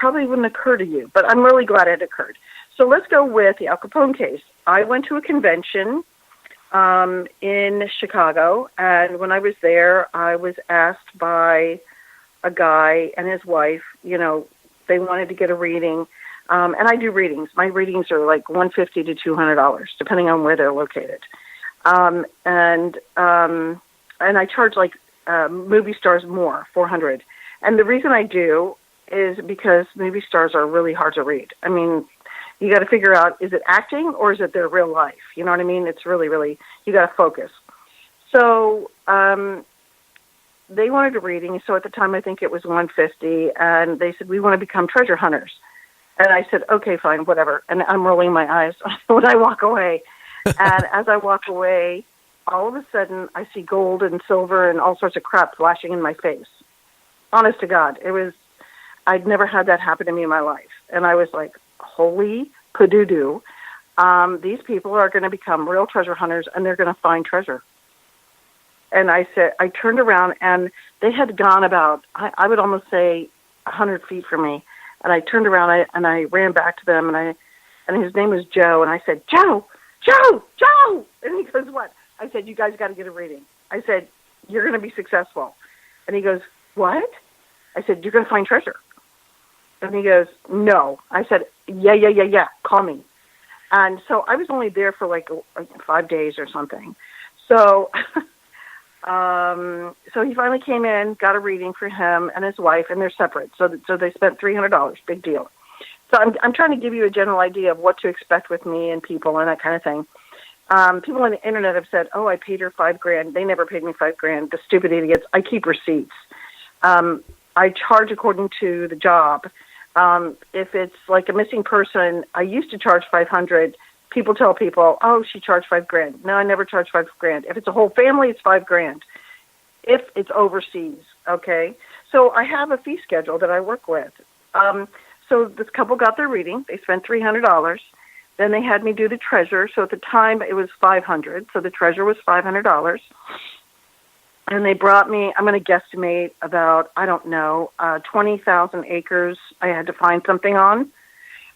probably wouldn't occur to you, but I'm really glad it occurred. So let's go with the Al Capone case. I went to a convention in Chicago, and when I was there, I was asked by a guy and his wife, they wanted to get a reading, and I do readings. My readings are like $150 to $200, depending on where they're located, and I charge like movie stars more, $400. And the reason I do is because movie stars are really hard to read. I mean, you got to figure out, is it acting or is it their real life? You know what I mean? It's really, really, you got to focus. So they wanted a reading. So at the time, I think it was $150. And they said, we want to become treasure hunters. And I said, okay, fine, whatever. And I'm rolling my eyes when I walk away. And as I walk away, all of a sudden, I see gold and silver and all sorts of crap flashing in my face. Honest to God, I'd never had that happen to me in my life. And I was like, holy padoo-doo. These people are going to become real treasure hunters, and they're going to find treasure. And I turned around, and they had gone about, I would almost say, 100 feet from me. And I turned around, and I ran back to them, and his name was Joe. And I said, Joe! And he goes, what? I said, you guys got to get a reading. I said, you're going to be successful. And he goes, what? I said, you're going to find treasure. And he goes, no. I said, yeah, call me. And so I was only there for like 5 days or something. So so he finally came in, got a reading for him and his wife, and they're separate. So they spent $300, big deal. So I'm trying to give you a general idea of what to expect with me and people and that kind of thing. People on the internet have said, oh, I paid her $5,000. They never paid me $5,000. The stupid idiots. I keep receipts. I charge according to the job. If it's like a missing person, I used to charge $500. People tell people, oh, she charged $5,000. No, I never charged $5,000. If it's a whole family, it's $5,000. If it's overseas, okay? So I have a fee schedule that I work with. So this couple got their reading. They spent $300. Then they had me do the treasure. So at the time, it was $500. So the treasure was $500. And they brought me, I'm going to guesstimate about, 20,000 acres I had to find something on.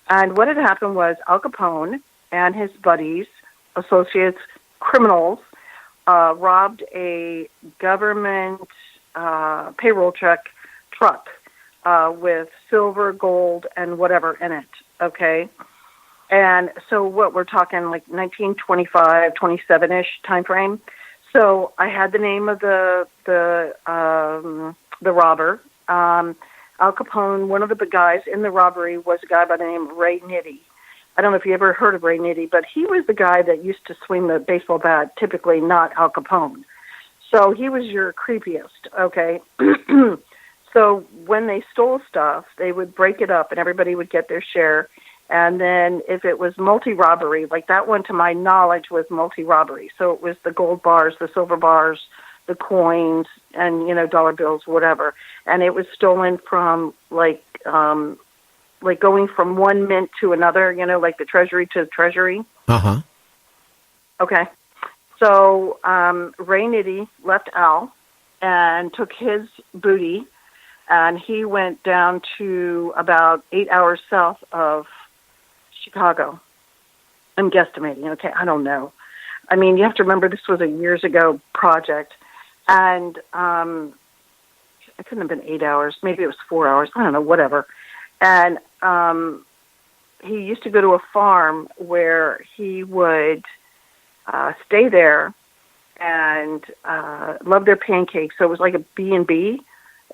And what had happened was Al Capone and his buddies, associates, criminals, robbed a government payroll truck with silver, gold, and whatever in it, okay? And so what we're talking, like 1925, 27-ish time frame. So I had the name of the robber. Al Capone, one of the guys in the robbery was a guy by the name of Ray Nitty. I don't know if you ever heard of Ray Nitty, but he was the guy that used to swing the baseball bat, typically not Al Capone. So he was your creepiest, okay? So when they stole stuff, they would break it up and everybody would get their share. And then if it was multi-robbery, like that one to my knowledge was multi-robbery. So it was the gold bars, the silver bars, the coins, and, dollar bills, whatever. And it was stolen from like going from one mint to another, like the treasury to the treasury. Uh-huh. Okay. So Ray Nitty left Al and took his booty, and he went down to about 8 hours south of Chicago. I'm guesstimating, okay? I don't know. I mean, you have to remember this was a years ago project, and it couldn't have been 8 hours. Maybe it was 4 hours. I don't know, whatever. And he used to go to a farm where he would stay there and love their pancakes. So it was like a B&B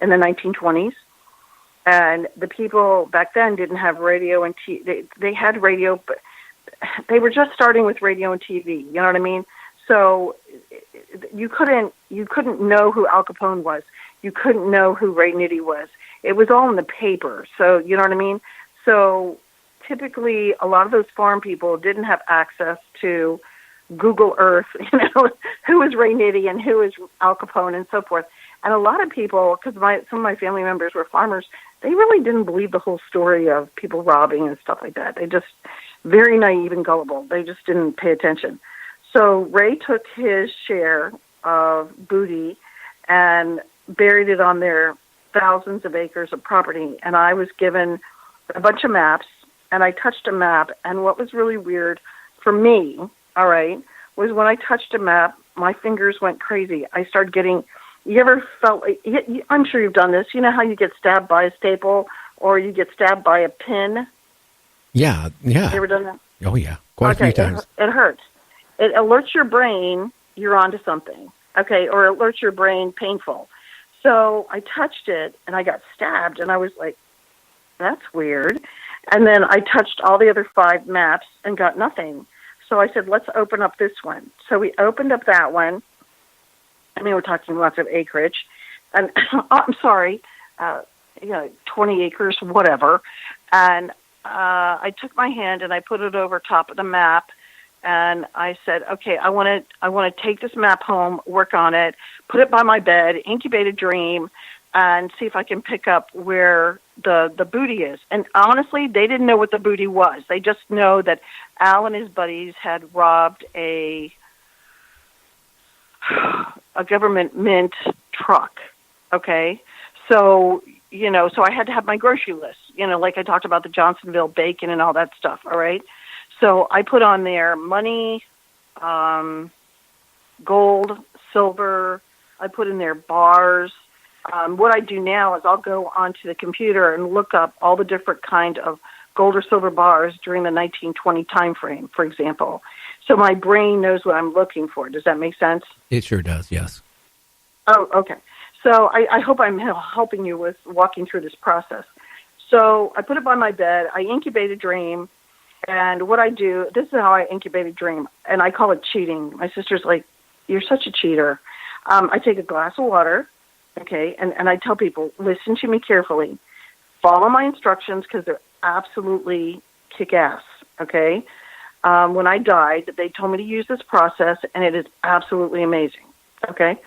in the 1920s. And the people back then didn't have radio and TV. They had radio, but they were just starting with radio and TV. You know what I mean? So you couldn't know who Al Capone was. You couldn't know who Ray Nitty was. It was all in the paper. So you know what I mean? So typically, a lot of those farm people didn't have access to Google Earth. Who is Ray Nitty and who is Al Capone and so forth. And a lot of people, because some of my family members were farmers, they really didn't believe the whole story of people robbing and stuff like that. They just, very naive and gullible. They just didn't pay attention. So Ray took his share of booty and buried it on their thousands of acres of property. And I was given a bunch of maps, and I touched a map, and what was really weird for me, all right, was when I touched a map, my fingers went crazy. I started getting, you ever felt, I'm sure you've done this, you know how you get stabbed by a staple or you get stabbed by a pin? Yeah, yeah. You ever done that? Oh, yeah, quite a few times. It hurts. It alerts your brain you're onto something, okay, or alerts your brain painful. So I touched it, and I got stabbed, and I was like, that's weird. And then I touched all the other 5 maps and got nothing. So I said, let's open up this one. So we opened up that one. I mean, we're talking lots of acreage. And I'm sorry, 20 acres, whatever. And I took my hand and I put it over top of the map. And I said, okay, I want to take this map home, work on it, put it by my bed, incubate a dream, and see if I can pick up where the booty is. And honestly, they didn't know what the booty was. They just know that Al and his buddies had robbed a government mint truck, okay? So, so I had to have my grocery list, like I talked about the Johnsonville bacon and all that stuff, all right? So I put on there money, gold, silver. I put in there bars. What I do now is I'll go onto the computer and look up all the different kind of gold or silver bars during the 1920 time frame, for example. So my brain knows what I'm looking for. Does that make sense? It sure does, yes. Oh, okay. So I hope I'm helping you with walking through this process. So I put it by my bed. I incubate a dream. And what I do, this is how I incubate a dream, and I call it cheating. My sister's like, you're such a cheater. I take a glass of water, okay, and I tell people, listen to me carefully. Follow my instructions because they're absolutely kick-ass, okay? When I died, they told me to use this process, and it is absolutely amazing, okay?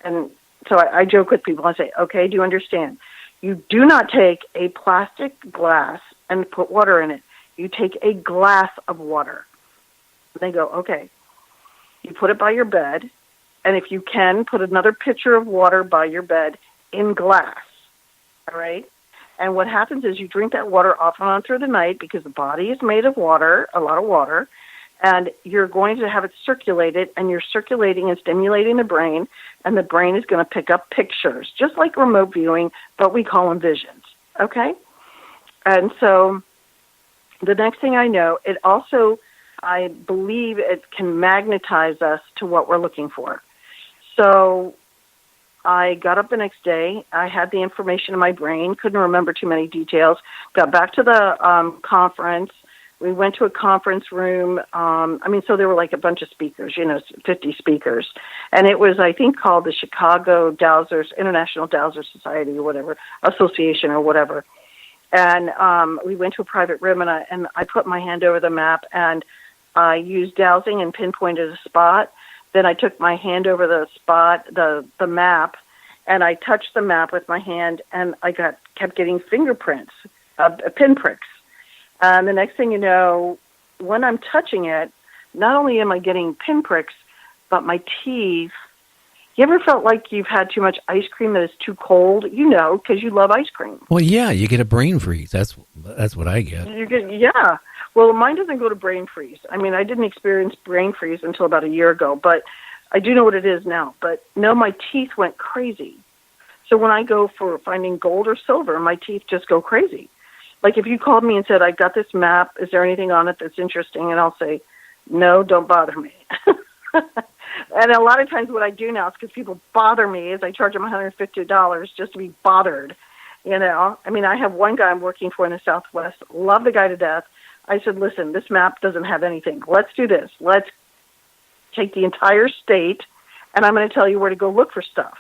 And so I joke with people. I say, okay, do you understand? You do not take a plastic glass and put water in it. You take a glass of water. They go, okay. You put it by your bed, and if you can, put another pitcher of water by your bed in glass, all right? And what happens is you drink that water off and on through the night because the body is made of water, a lot of water, and you're going to have it circulated, and you're circulating and stimulating the brain, and the brain is going to pick up pictures, just like remote viewing, but we call them visions, okay? And so the next thing I know, it also, I believe it can magnetize us to what we're looking for. So I got up the next day. I had the information in my brain, couldn't remember too many details, got back to the conference. We went to a conference room. So there were like a bunch of speakers, 50 speakers. And it was, I think, called the Chicago Dowsers, International Dowser Society or whatever, Association or whatever. And we went to a private room, and I put my hand over the map, and I used dowsing and pinpointed a spot. Then I took my hand over the spot, the map, and I touched the map with my hand, and I kept getting fingerprints, pinpricks. And the next thing you know, when I'm touching it, not only am I getting pinpricks, but my teeth. You ever felt like you've had too much ice cream that is too cold? Because you love ice cream. Well, yeah, you get a brain freeze. That's what I get. Yeah. Well, mine doesn't go to brain freeze. I mean, I didn't experience brain freeze until about a year ago, but I do know what it is now. But no, my teeth went crazy. So when I go for finding gold or silver, my teeth just go crazy. Like if you called me and said, I've got this map, is there anything on it that's interesting? And I'll say, no, don't bother me. And a lot of times what I do now is because people bother me is I charge them $150 just to be bothered. I mean, I have one guy I'm working for in the Southwest, love the guy to death. I said, listen, this map doesn't have anything. Let's do this. Let's take the entire state, and I'm going to tell you where to go look for stuff.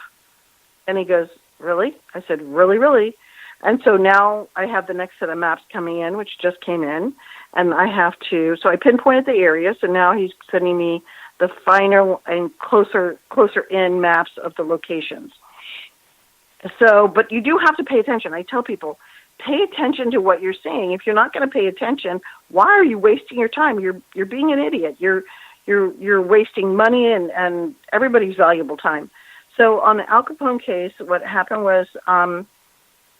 And he goes, really? I said, really, really? And so now I have the next set of maps coming in, which just came in, and so I pinpointed the area, so now he's sending me the finer and closer in maps of the locations. So, but you do have to pay attention. I tell people, pay attention to what you're seeing. If you're not going to pay attention, why are you wasting your time? You're being an idiot. You're wasting money and everybody's valuable time. So on the Al Capone case, what happened was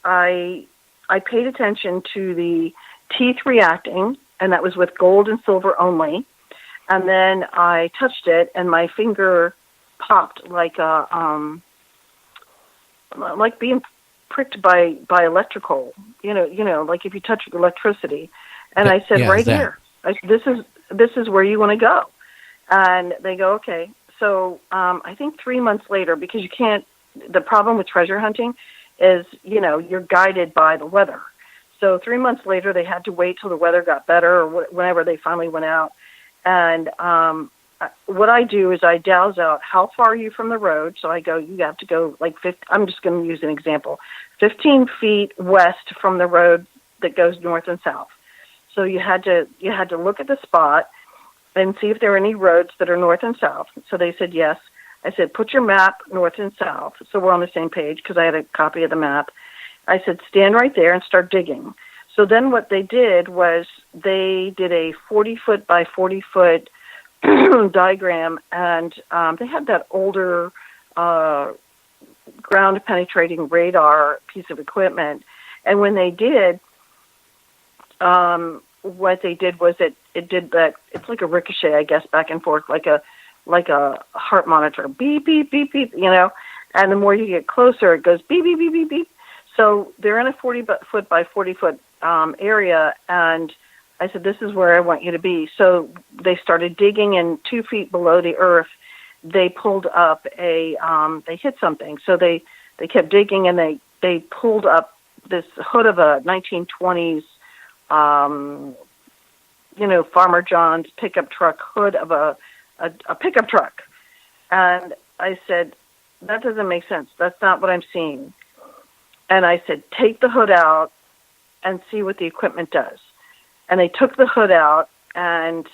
I I paid attention to the teeth reacting, and that was with gold and silver only. And then I touched it, and my finger popped like like being pricked by electrical. Like if you touch electricity. And I said, right here. This is where you want to go. And they go, okay. So I think 3 months later, because you can't. The problem with treasure hunting is, you're guided by the weather. So 3 months later, they had to wait till the weather got better, or whenever they finally went out. And what I do is I dowse out how far are you from the road. So I go, you have to go like 50, I'm just going to use an example, 15 feet west from the road that goes north and south. So you had to look at the spot and see if there are any roads that are north and south. So they said yes. I said, put your map north and south. So we're on the same page because I had a copy of the map. I said, stand right there and start digging. So then what they did was they did a 40-foot by 40-foot diagram, and they had that older ground-penetrating radar piece of equipment. And when they did, what they did was it did that. It's like a ricochet, I guess, back and forth, like a heart monitor, beep, beep, beep, beep, and the more you get closer, it goes beep, beep, beep, beep, beep. So they're in a 40-foot by 40-foot area, and I said, this is where I want you to be. So they started digging, and 2 feet below the earth, they pulled up they hit something. So they kept digging, and they pulled up this hood of a 1920s, Farmer John's pickup truck hood of a pickup truck. And I said, that doesn't make sense. That's not what I'm seeing. And I said, take the hood out and see what the equipment does. And they took the hood out, and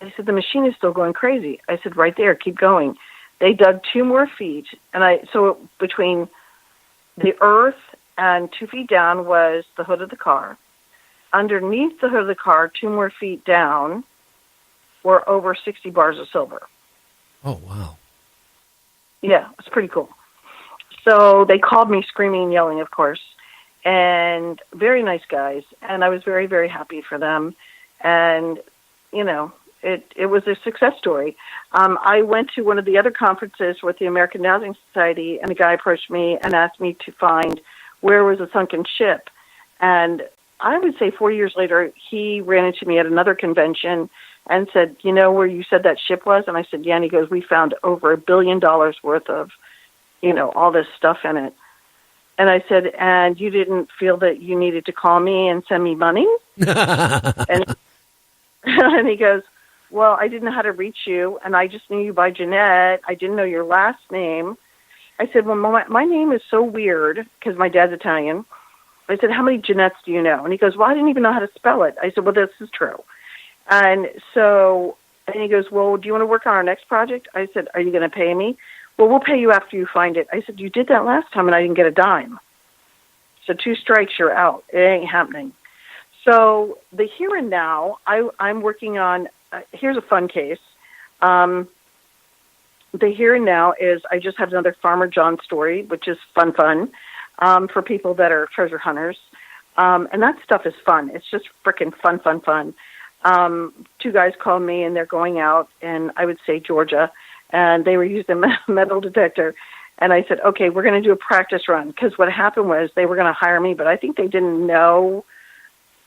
they said, the machine is still going crazy. I said, right there, keep going. They dug 2 more feet, and so between the earth and 2 feet down was the hood of the car. Underneath the hood of the car, 2 more feet down, were over 60 bars of silver. Oh, wow. Yeah, it's pretty cool. So they called me screaming and yelling, of course, and very nice guys. And I was very, very happy for them. And, it was a success story. I went to one of the other conferences with the American Dowsing Society, and a guy approached me and asked me to find where was a sunken ship. And I would say 4 years later, he ran into me at another convention and said, where you said that ship was? And I said, yeah. And he goes, we found over $1 billion worth of, all this stuff in it. And I said, and you didn't feel that you needed to call me and send me money? and he goes, well, I didn't know how to reach you, and I just knew you by Jeanette. I didn't know your last name. I said, well, my name is so weird because my dad's Italian. I said, how many Jeanettes do you know? And he goes, well, I didn't even know how to spell it. I said, well, this is true. And he goes, well, do you want to work on our next project? I said, are you going to pay me? Well, we'll pay you after you find it. I said, you did that last time, and I didn't get a dime. So 2 strikes, you're out. It ain't happening. So the here and now, I'm working on, here's a fun case. The here and now is I just have another Farmer John story, which is fun for people that are treasure hunters. And that stuff is fun. It's just freaking fun. 2 guys called me, and they're going out in, I would say, Georgia, and they were using a metal detector. And I said, okay, we're going to do a practice run, because what happened was they were going to hire me, but I think they didn't know.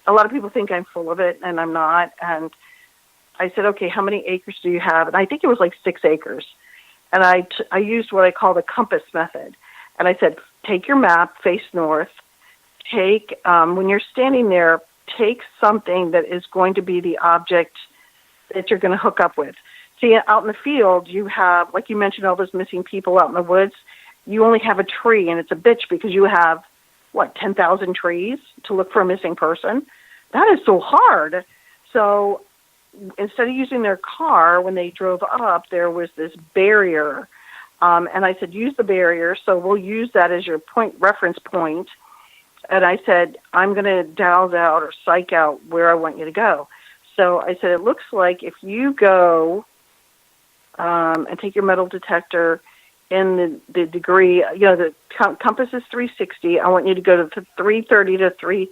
A lot of people think I'm full of it, and I'm not. And I said, okay, how many acres do you have? And I think it was like 6 acres. And I used what I call the compass method. And I said, take your map, face north. When you're standing there, take something that is going to be the object that you're going to hook up with. See, out in the field, you have, like you mentioned, all those missing people out in the woods. You only have a tree, and it's a bitch because you have, 10,000 trees to look for a missing person? That is so hard. So instead of using their car, when they drove up, there was this barrier. And I said, use the barrier, so we'll use that as your reference point. And I said, I'm going to dowse out or psych out where I want you to go. So I said, it looks like if you go and take your metal detector in the degree, the compass is 360. I want you to go to 330 to 3